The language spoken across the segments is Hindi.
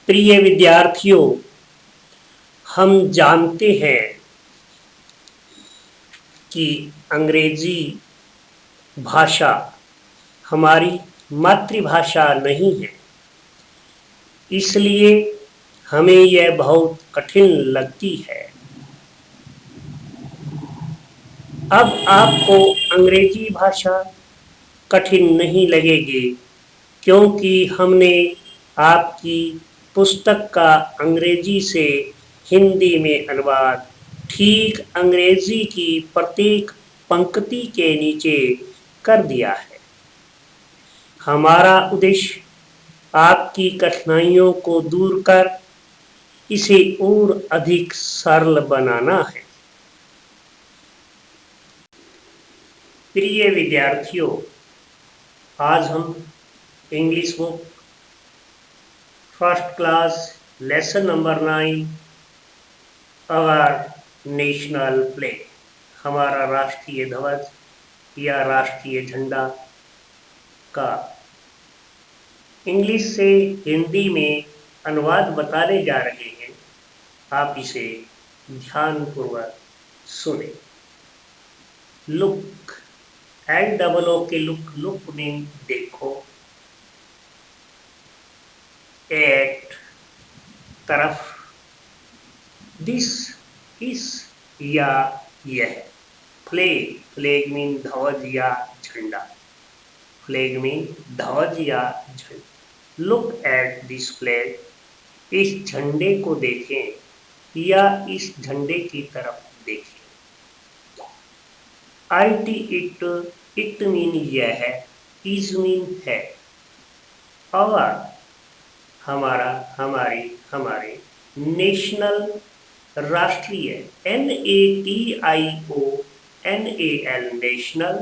प्रिय विद्यार्थियों, हम जानते हैं कि अंग्रेजी भाषा हमारी मातृभाषा नहीं है, इसलिए हमें यह बहुत कठिन लगती है। अब आपको अंग्रेजी भाषा कठिन नहीं लगेगी, क्योंकि हमने आपकी पुस्तक का अंग्रेजी से हिंदी में अनुवाद ठीक अंग्रेजी की प्रत्येक पंक्ति के नीचे कर दिया है। हमारा उद्देश्य आपकी कठिनाइयों को दूर कर इसे और अधिक सरल बनाना है। प्रिय विद्यार्थियों, आज हम English book first class lesson number 9 our national flag, हमारा राष्ट्रीय ध्वज या राष्ट्रीय झंडा का इंग्लिश से हिंदी में अनुवाद बताने जा रहे हैं। आप इसे ध्यानपूर्वक सुने। लुक, LOO के लुक में देखो, एट तरफ, दिस इस या यह, फ्लैग मीन ध्वज या झंडा, फ्लैग मीन ध्वज या झंडा। लुक एट दिस फ्लैग, इस झंडे को देखें या इस झंडे की तरफ देखें। इट मीन यह, इज मीन है, और हमारा, हमारी, हमारे, नेशनल राष्ट्रीय, NATIONAL नेशनल,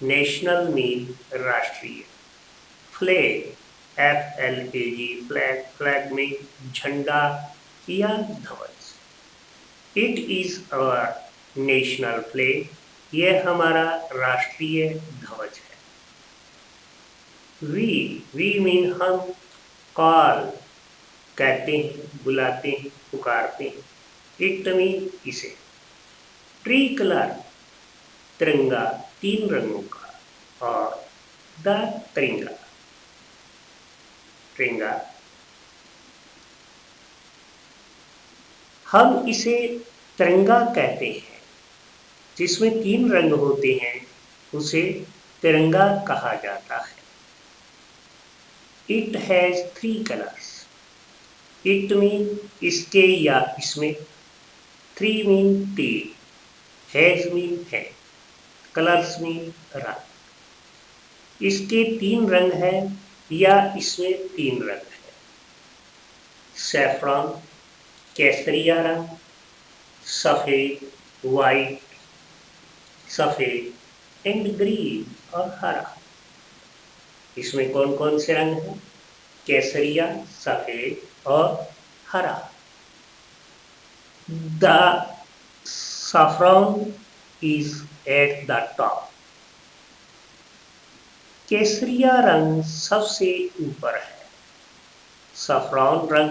नेशनल मीन राष्ट्रीय, फ्लैग FLAG फ्लैग, फ्लैग में झंडा या ध्वज। It is our national flag, यह हमारा राष्ट्रीय ध्वज है। वी मीन हम, कॉल कहते हैं, बुलाते हैं, पुकारते हैं। इट मीन इसे। ट्री कलर, तिरंगा, 3 रंगों का, और द तिरंगा, तिरंगा। हम इसे तिरंगा कहते हैं, जिसमें 3 रंग होते हैं, उसे तिरंगा कहा जाता है। It has 3 colours. It mean इसके या इसमें, 3 मीन 3, हैज मीन है, कलर्स मीन रंग। इसके 3 रंग हैं या इसमें 3 रंग है। सैफरॉन, केसरिया रंग, सफेद, वाइट, सफेद एंड ग्रीन, और हरा। इसमें कौन कौन से रंग हैं? केसरिया, सफेद और हरा। The saffron is at the top. केसरिया रंग सबसे ऊपर है। सैफरॉन रंग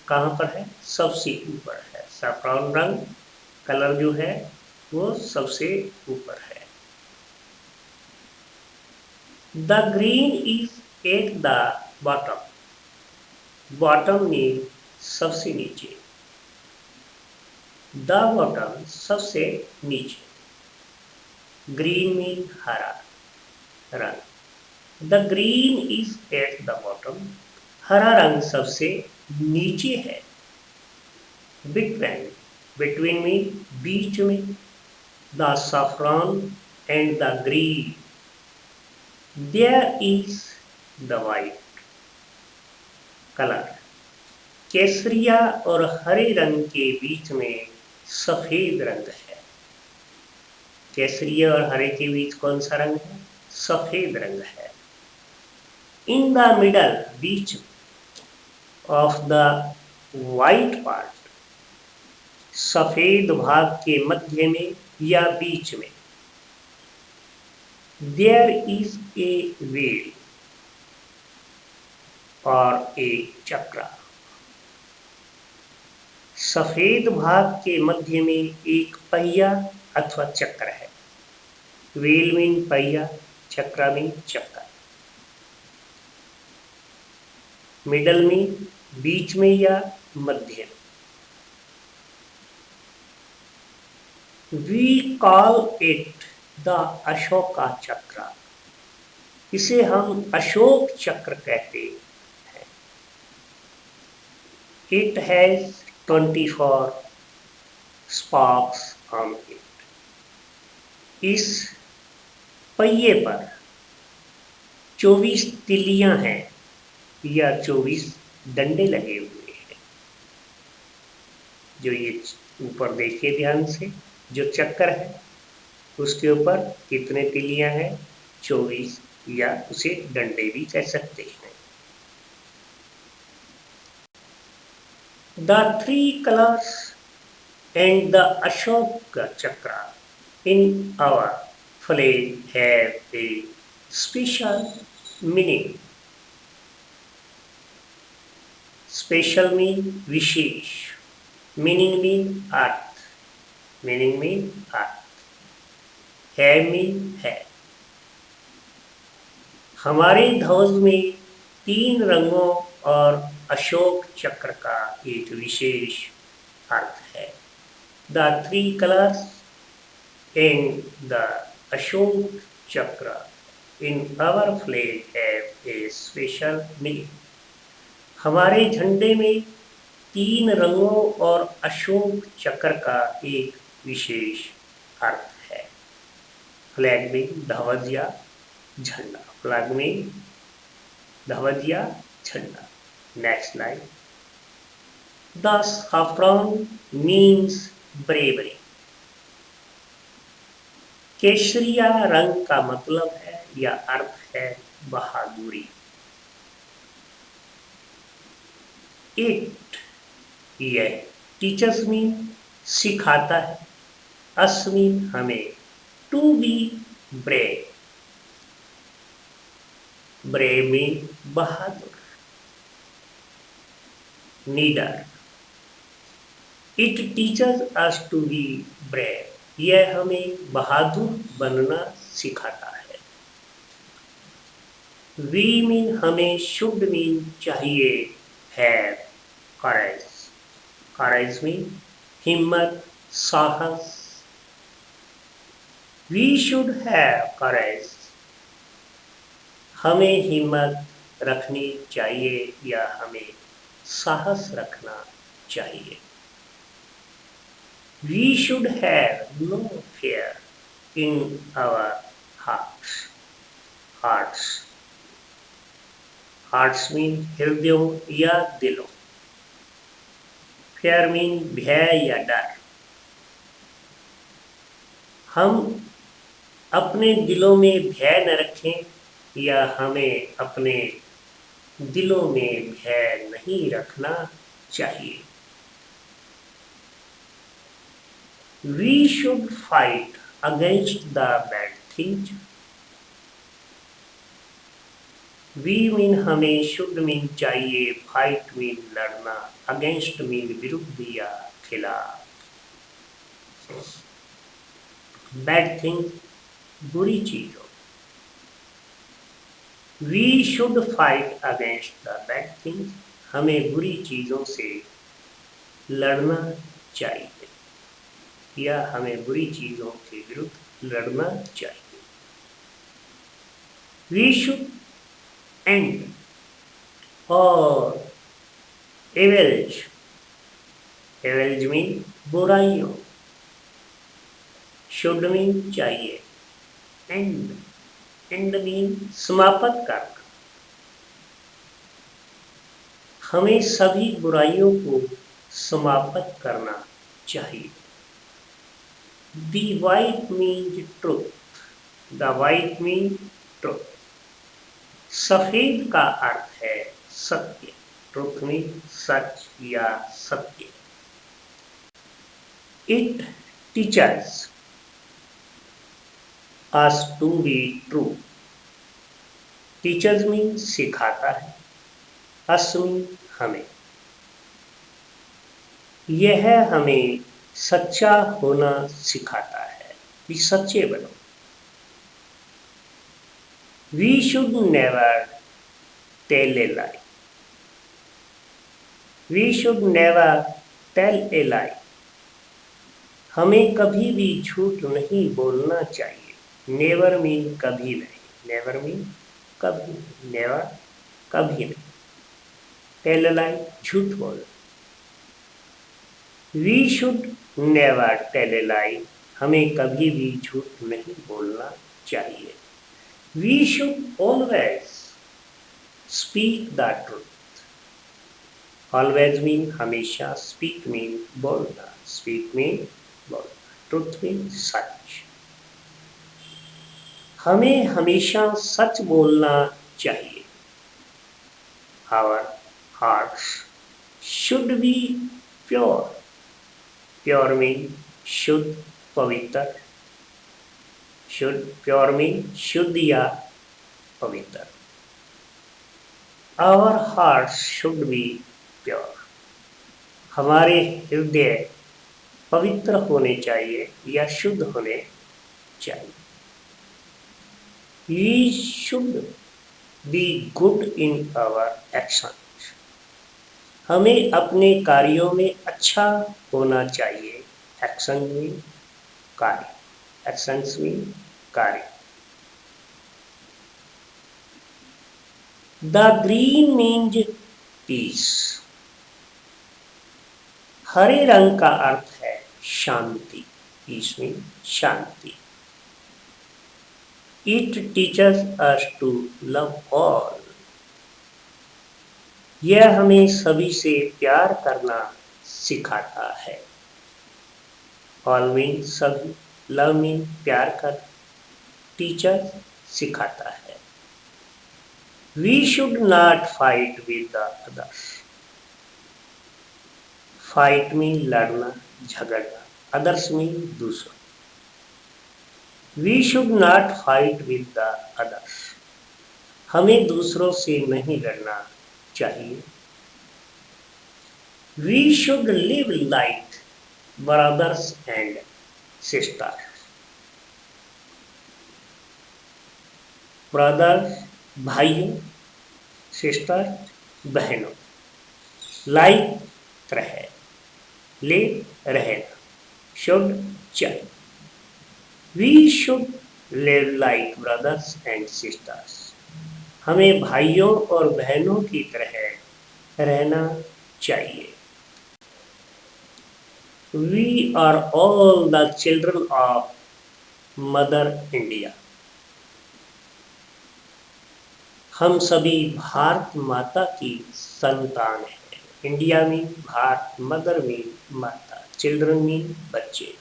कहाँ पर है? सबसे ऊपर है। सैफरॉन रंग कलर जो है वो सबसे ऊपर है। The green is at the bottom. Bottom में सबसे नीचे। द बॉटम सबसे नीचे। ग्रीन मीन हरा रंग। The green is at the bottom. हरा रंग सबसे नीचे है। बिटवीन मीन बीच में। The saffron and the green, there is the white colour. केसरिया और हरे रंग के बीच में सफेद रंग है। केसरिया और हरे के बीच कौन सा रंग है? सफेद रंग है। In the middle, beach of the white part, सफेद भाग के मध्य में या बीच में। देयर इज ए व्हील, और एक चक्र। सफेद भाग के मध्य में एक पहिया अथवा चक्र है। व्हील मीन पहिया, चक्र मीन चक्कर। मिडल मीन बीच में या मध्य। We call it the Ashoka चक्र। इसे हम अशोक चक्र कहते हैं। It has 24 sparks on it। इस पहिए पर 24 तिलियां हैं या 24 डंडे लगे हुए हैं। जो ये ऊपर देखिए ध्यान से, जो चक्कर है उसके ऊपर कितने तिलियां हैं? 24, या उसे डंडे भी कह सकते हैं। The three colors and the Ashoka chakra in our flag have a special meaning। Special mean wishes, meaning mean earth, meaning mean अर्थ, है mean है। हमारे ध्वज में 3 रंगों और अशोक चक्र का एक विशेष अर्थ है। The 3 colors and the Ashok chakra in our flag have a special meaning। हमारे झंडे में 3 रंगों और अशोक चक्र का एक विशेष अर्थ है। फ्लैग में ध्वज या झंडा, फ्लैग में ध्वज या झंडा। Next line. The saffron means bravery. केसरिया रंग का मतलब है या अर्थ है बहादुरी। इट, यह, टीचर्स मीन सिखाता है। अस मीन हमें। To be brave, brave mean बहादुर। नीडर, it teachers us to be brave, यह हमें बहादुर बनना सिखाता है। वी मीन हमें, शुड मीन चाहिए, हैव, करेज, करेज मीन हिम्मत, साहस। वी शुड हैव करेज, हमें हिम्मत रखनी चाहिए या हमें साहस रखना चाहिए। We should have no fear in our hearts। Hearts, hearts mean हृदयों या दिलों। Fear mean भय या डर। हम अपने दिलों में भय न रखें या हमें अपने दिलों में भय नहीं रखना चाहिए। We should fight against the bad things। We mean हमें, should mean चाहिए, fight mean लड़ना, against mean विरुद्ध या खिलाफ। Bad things, बुरी चीजों। We should fight against the bad things, हमें बुरी चीजों से लड़ना चाहिए या हमें बुरी चीजों के विरुद्ध लड़ना चाहिए। We should end or avenge, avenge mean बुराइयों। should mean चाहिए, end, end mean समाप्त करना। हमें सभी बुराइयों को समाप्त करना चाहिए। The white means truth, the white means truth। सफेद का अर्थ है सत्य, ट्रुथ मीन सच या सत्य। It teaches us to be true। Teachers mean सिखाता है, us मीन हमें। यह हमें सच्चा होना सिखाता है कि सच्चे बनो। We should never tell a lie. We should never tell a lie. हमें कभी भी झूठ नहीं बोलना चाहिए। नेवर मीन कभी नहीं, नेवर मीन कभी नहीं, नेवर कभी नहीं। टेल अ लाई झूठ बोल। We should never tell a lie, हमें कभी भी झूठ नहीं बोलना चाहिए। We should always speak the truth. Always mean हमेशा, स्पीक मीन बोलना, स्पीक मीन बोलना, ट्रूथ मीन सच। हमें हमेशा सच बोलना चाहिए। Our hearts should be pure. Pure mean शुद्ध, पवित्र। शुद्ध, प्योर मीन शुद्ध या पवित्र। Our hearts should be pure. हमारे हृदय पवित्र होने चाहिए या शुद्ध होने चाहिए। We should be good in our actions. हमें अपने कार्यों में अच्छा होना चाहिए। एक्शन में कार्य, एक्शंस में कार्य। The green means peace. हरे रंग का अर्थ है शांति। पीस मीन शांति। It teachers us to love all. यह हमें सभी से प्यार करना सिखाता है। ऑल मीन सभी, लव मीन प्यार कर, टीचर सिखाता है। We should not fight with the others. Fight mean लड़ना, झगड़ना, others मीन दूसरों। We should not fight with the others. हमें दूसरों से नहीं लड़ना चाहिए। We should live like brothers and sisters. Brothers भाइयों, सिस्टर बहनों। लाइक तरह, ले रहना, शुड चाहिए। We should live like brothers and sisters. हमें भाइयों और बहनों की तरह रहना चाहिए। We are all the children of mother India. हम सभी भारत माता की संतान हैं। इंडिया में भारत, मदर में माता, चिल्ड्रन में बच्चे।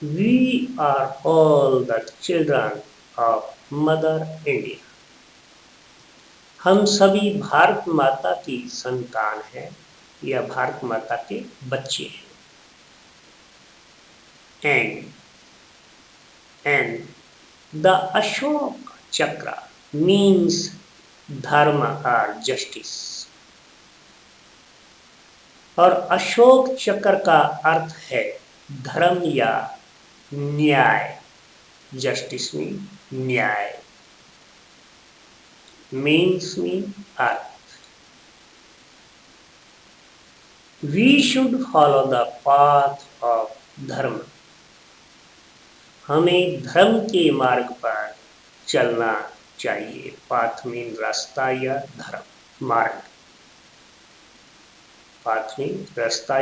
We are all the children of mother India. हम सभी भारत माता की संतान हैं या भारत माता के बच्चे हैं। एंड द अशोक चक्र means dharma or justice। और अशोक चक्र का अर्थ है धर्म या न्याय। जस्टिस मीन न्याय, मीन्स मीन अर्थ। We should follow the path of dharma. हमें धर्म के मार्ग पर चलना चाहिए। पाथ मीन रास्ता या धर्म, मार्ग। पाथ मीन रास्ता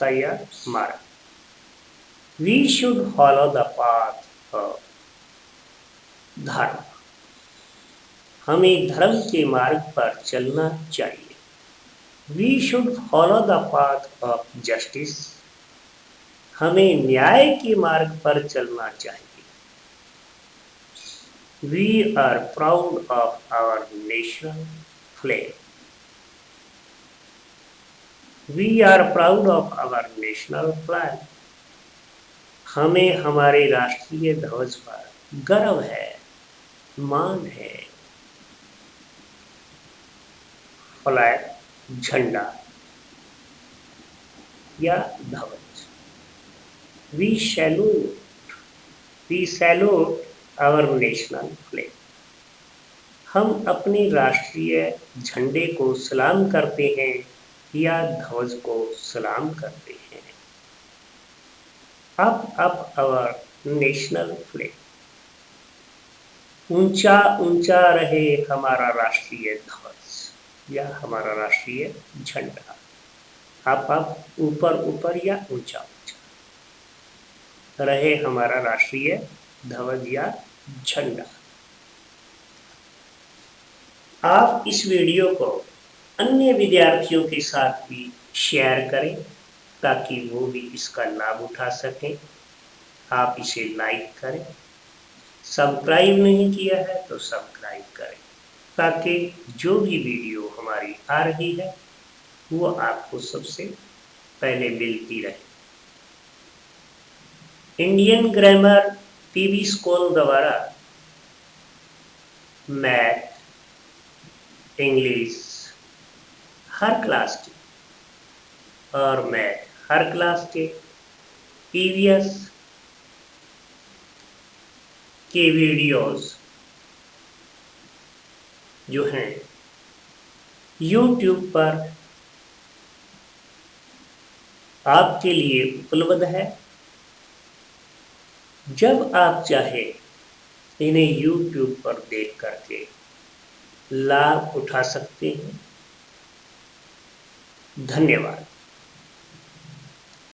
या मार्ग। We should follow the path of dharma. हमें धर्म के मार्ग पर चलना चाहिए। We should follow the path of justice. हमें न्याय के मार्ग पर चलना चाहिए। We are proud of our national flag. We are proud of our national flag. हमें हमारे राष्ट्रीय ध्वज पर गर्व है, मान है। फ्लैग झंडा। या ध्वज। We salute our national flag. हम अपने राष्ट्रीय झंडे को सलाम करते हैं या ध्वज को सलाम करते हैं। Up our national flag. ऊंचा ऊंचा रहे हमारा राष्ट्रीय ध्वज या हमारा राष्ट्रीय झंडा। अप ऊपर ऊपर या ऊंचा ऊंचा रहे हमारा राष्ट्रीय ध्वज या झंडा। आप इस वीडियो को अन्य विद्यार्थियों के साथ भी शेयर करें ताकि वो भी इसका लाभ उठा सकें। आप इसे लाइक करें, सब्सक्राइब नहीं किया है तो सब्सक्राइब करें ताकि जो भी वीडियो हमारी आ रही है वो आपको सबसे पहले मिलती रहे। इंडियन ग्रामर पीवी स्कूल द्वारा मैथ, इंग्लिश हर क्लास की और मैथ हर क्लास के ईवीएस के वीडियोस जो हैं YouTube पर आपके लिए उपलब्ध है। जब आप चाहे इन्हें YouTube पर देख करके लाभ उठा सकते हैं। धन्यवाद।